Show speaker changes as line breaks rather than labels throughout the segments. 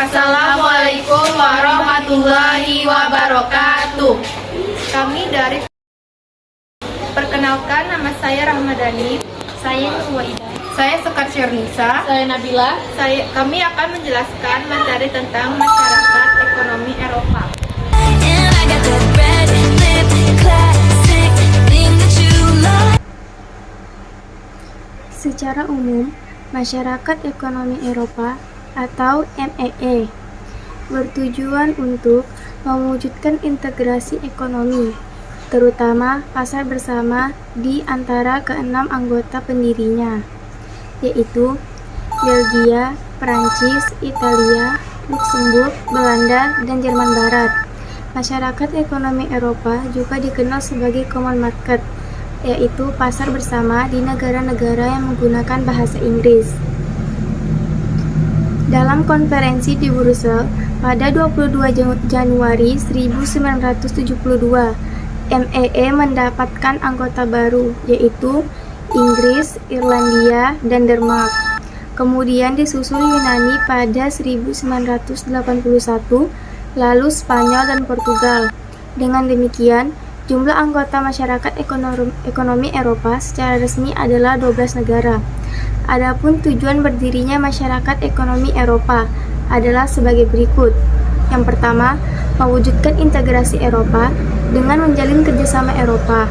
Assalamualaikum warahmatullahi wabarakatuh.
Kami dari Perkenalkan, nama saya Rahmadani.
Saya Nuwaida.
Saya Sekar Syurnisa.
Saya Nabila.
Kami akan menjelaskan materi tentang masyarakat ekonomi Eropa.
Secara umum, masyarakat ekonomi Eropa atau MEE bertujuan untuk mewujudkan integrasi ekonomi, terutama pasar bersama di antara keenam anggota pendirinya, yaitu Belgia, Prancis, Italia, Luksemburg, Belanda, dan Jerman Barat. Masyarakat ekonomi Eropa juga dikenal sebagai common market, yaitu pasar bersama di negara-negara yang menggunakan bahasa Inggris. Dalam konferensi di Brussels pada 22 Januari 1972, MEE mendapatkan anggota baru, yaitu Inggris, Irlandia, dan Denmark. Kemudian disusul Yunani pada 1981, lalu Spanyol dan Portugal. Dengan demikian, jumlah anggota masyarakat ekonomi Eropa secara resmi adalah 12 negara. Adapun tujuan berdirinya masyarakat ekonomi Eropa adalah sebagai berikut. Yang pertama, mewujudkan integrasi Eropa dengan menjalin kerjasama Eropa,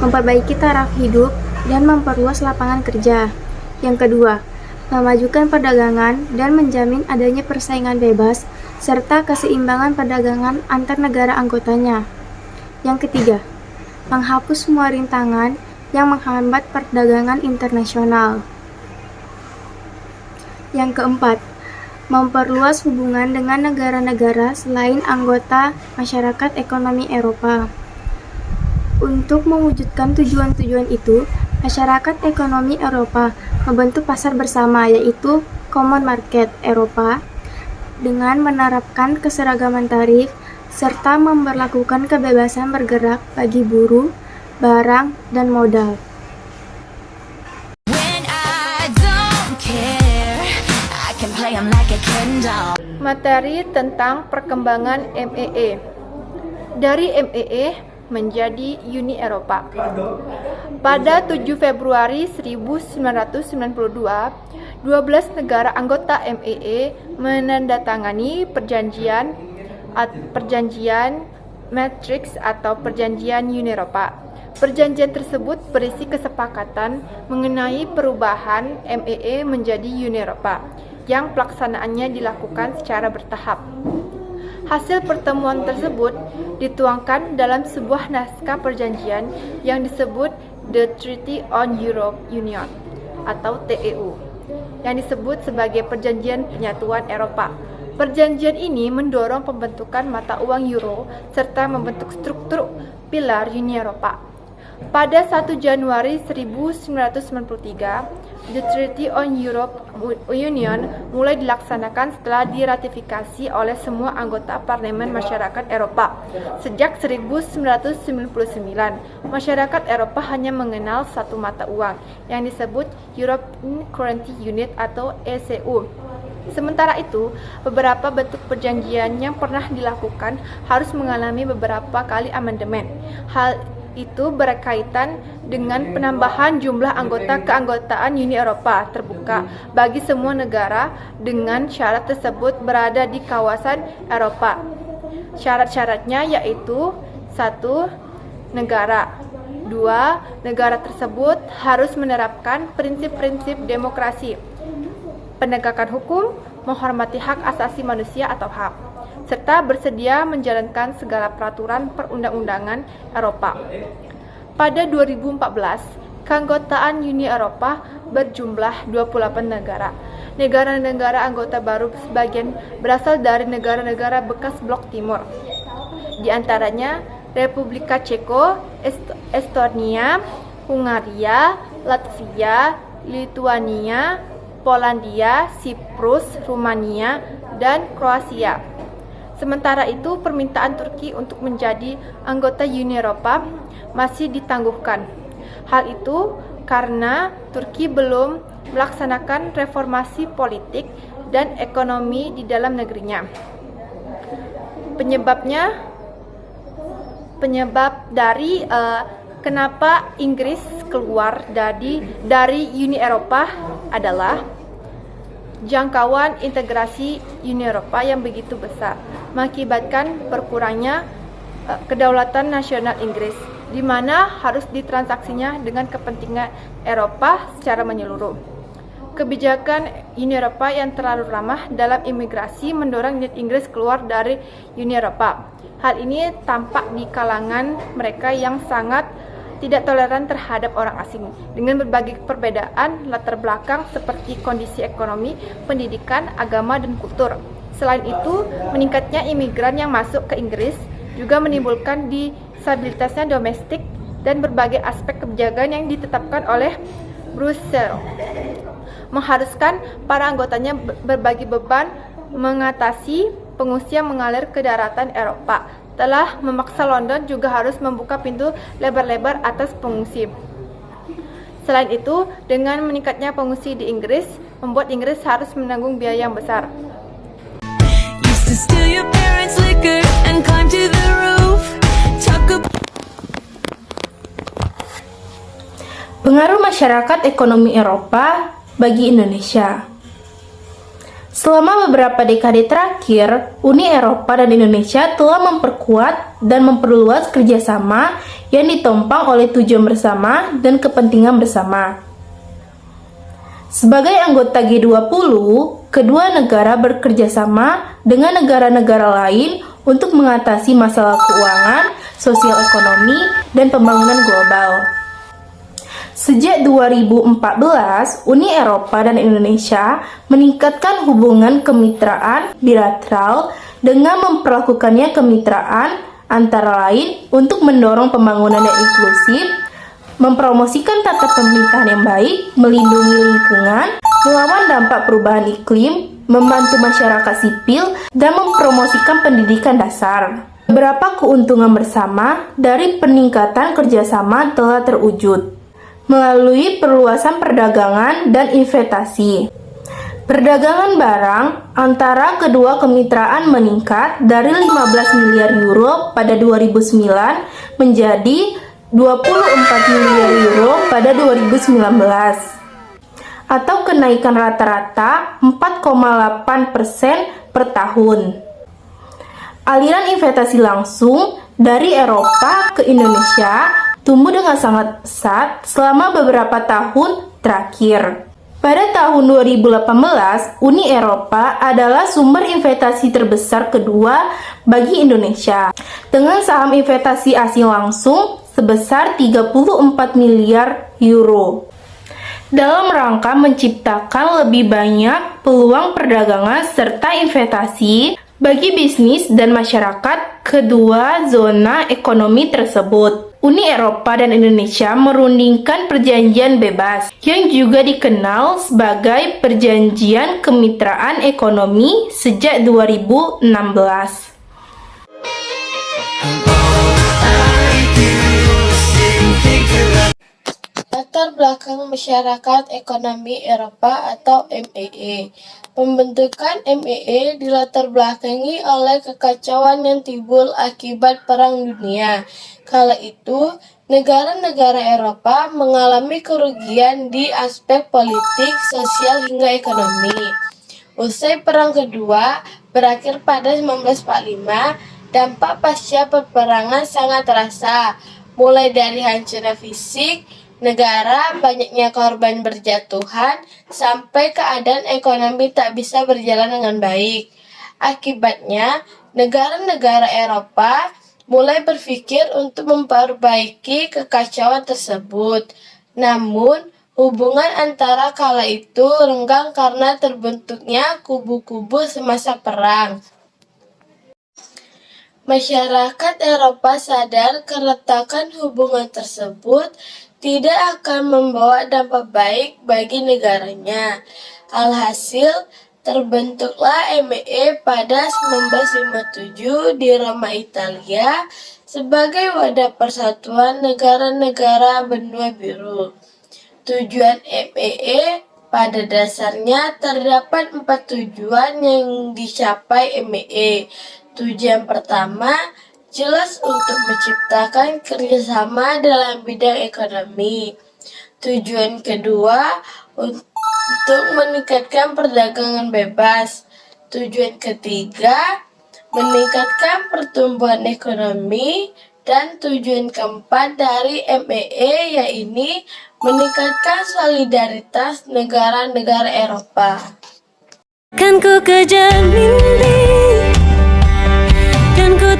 memperbaiki taraf hidup, dan memperluas lapangan kerja. Yang kedua, memajukan perdagangan dan menjamin adanya persaingan bebas serta keseimbangan perdagangan antar negara anggotanya. Yang ketiga, menghapus semua rintangan yang menghambat perdagangan internasional. Yang keempat, memperluas hubungan dengan negara-negara selain anggota masyarakat ekonomi Eropa. Untuk mewujudkan tujuan-tujuan itu, masyarakat ekonomi Eropa membentuk pasar bersama, yaitu Common Market Eropa, dengan menerapkan keseragaman tarif serta memberlakukan kebebasan bergerak bagi buruh, barang, dan modal.
Materi tentang perkembangan MEE. Dari MEE menjadi Uni Eropa. Pada 7 Februari 1992, 12 negara anggota MEE menandatangani perjanjian Maastricht atau Perjanjian Uni Eropa. Perjanjian tersebut berisi kesepakatan mengenai perubahan MEE menjadi Uni Eropa, yang pelaksanaannya dilakukan secara bertahap. Hasil pertemuan tersebut dituangkan dalam sebuah naskah perjanjian yang disebut The Treaty on Europe Union atau TEU, yang disebut sebagai Perjanjian Penyatuan Eropa. Perjanjian ini mendorong pembentukan mata uang euro serta membentuk struktur pilar Uni Eropa. Pada 1 Januari 1993, The Treaty on Europe Union mulai dilaksanakan setelah diratifikasi oleh semua anggota Parlemen Masyarakat Eropa. Sejak 1999, masyarakat Eropa hanya mengenal satu mata uang yang disebut European Currency Unit atau ECU. Sementara itu, beberapa bentuk perjanjian yang pernah dilakukan harus mengalami beberapa kali amandemen. Hal itu berkaitan dengan penambahan jumlah anggota keanggotaan Uni Eropa terbuka bagi semua negara dengan syarat tersebut berada di kawasan Eropa. Syarat-syaratnya yaitu 1. Negara 2. Negara tersebut harus menerapkan prinsip-prinsip demokrasi, penegakan hukum, menghormati hak asasi manusia atau HAM, serta bersedia menjalankan segala peraturan perundang-undangan Eropa. Pada 2014, keanggotaan Uni Eropa berjumlah 28 negara. Negara-negara anggota baru sebagian berasal dari negara-negara bekas Blok Timur. Di antaranya Republika Ceko, Estonia, Hungaria, Latvia, Lituania, Polandia, Siprus, Rumania, dan Kroasia. Sementara itu, permintaan Turki untuk menjadi anggota Uni Eropa masih ditangguhkan. Hal itu karena Turki belum melaksanakan reformasi politik dan ekonomi di dalam negerinya. Penyebab dari kenapa Inggris keluar dari Uni Eropa adalah jangkauan integrasi Uni Eropa yang begitu besar, mengakibatkan berkurangnya kedaulatan nasional Inggris, di mana harus ditransaksinya dengan kepentingan Eropa secara menyeluruh. Kebijakan Uni Eropa yang terlalu ramah dalam imigrasi mendorong Inggris keluar dari Uni Eropa. Hal ini tampak di kalangan mereka yang sangat tidak toleran terhadap orang asing, dengan berbagai perbedaan latar belakang seperti kondisi ekonomi, pendidikan, agama, dan kultur. Selain itu, meningkatnya imigran yang masuk ke Inggris juga menimbulkan disabilitasnya domestik dan berbagai aspek kebijakan yang ditetapkan oleh Brussels, mengharuskan para anggotanya berbagi beban mengatasi pengungsi yang mengalir ke daratan Eropa, telah memaksa London juga harus membuka pintu lebar-lebar atas pengungsi. Selain itu, dengan meningkatnya pengungsi di Inggris, membuat Inggris harus menanggung biaya yang besar.
Pengaruh masyarakat ekonomi Eropa bagi Indonesia. Selama beberapa dekade terakhir, Uni Eropa dan Indonesia telah memperkuat dan memperluas kerjasama yang ditopang oleh tujuan bersama dan kepentingan bersama. Sebagai anggota G20, kedua negara bekerjasama dengan negara-negara lain untuk mengatasi masalah keuangan, sosial ekonomi, dan pembangunan global. Sejak 2014, Uni Eropa dan Indonesia meningkatkan hubungan kemitraan bilateral dengan memperlakukannya kemitraan antara lain untuk mendorong pembangunan yang inklusif, mempromosikan tata pemerintahan yang baik, melindungi lingkungan, melawan dampak perubahan iklim, membantu masyarakat sipil, dan mempromosikan pendidikan dasar. Beberapa keuntungan bersama dari peningkatan kerjasama telah terwujud melalui perluasan perdagangan dan investasi. Perdagangan barang antara kedua kemitraan meningkat dari 15 miliar euro pada 2009 menjadi 24 miliar euro pada 2019, atau kenaikan rata-rata 4,8% per tahun. Aliran investasi langsung dari Eropa ke Indonesia tumbuh dengan sangat pesat selama beberapa tahun terakhir. Pada tahun 2018, Uni Eropa adalah sumber investasi terbesar kedua bagi Indonesia, dengan saham investasi asing langsung sebesar 34 miliar euro. Dalam rangka menciptakan lebih banyak peluang perdagangan serta investasi bagi bisnis dan masyarakat kedua zona ekonomi tersebut, Uni Eropa dan Indonesia merundingkan perjanjian bebas yang juga dikenal sebagai Perjanjian Kemitraan Ekonomi sejak 2016.
Latar belakang masyarakat ekonomi Eropa atau MEE. Pembentukan MEE dilatar belakangi oleh kekacauan yang timbul akibat Perang Dunia. Kala itu, negara-negara Eropa mengalami kerugian di aspek politik, sosial, hingga ekonomi. Usai Perang Kedua berakhir pada 1945, dampak pasca peperangan sangat terasa, mulai dari hancurnya fisik negara, banyaknya korban berjatuhan, sampai keadaan ekonomi tak bisa berjalan dengan baik. Akibatnya, negara-negara Eropa mulai berpikir untuk memperbaiki kekacauan tersebut. Namun, hubungan antara kala itu renggang karena terbentuknya kubu-kubu semasa perang. Masyarakat Eropa sadar keretakan hubungan tersebut tidak akan membawa dampak baik bagi negaranya. Alhasil, terbentuklah MEE pada 1957 di Roma, Italia, sebagai wadah persatuan negara-negara benua biru. Tujuan MEE Pada dasarnya terdapat 4 tujuan yang dicapai MEE. Tujuan pertama jelas untuk menciptakan kerjasama dalam bidang ekonomi. Tujuan kedua untuk meningkatkan perdagangan bebas. Tujuan ketiga meningkatkan pertumbuhan ekonomi. Dan tujuan keempat dari MEE yaitu meningkatkan solidaritas negara-negara Eropa.
Kan ku kejar mimpi, kan ku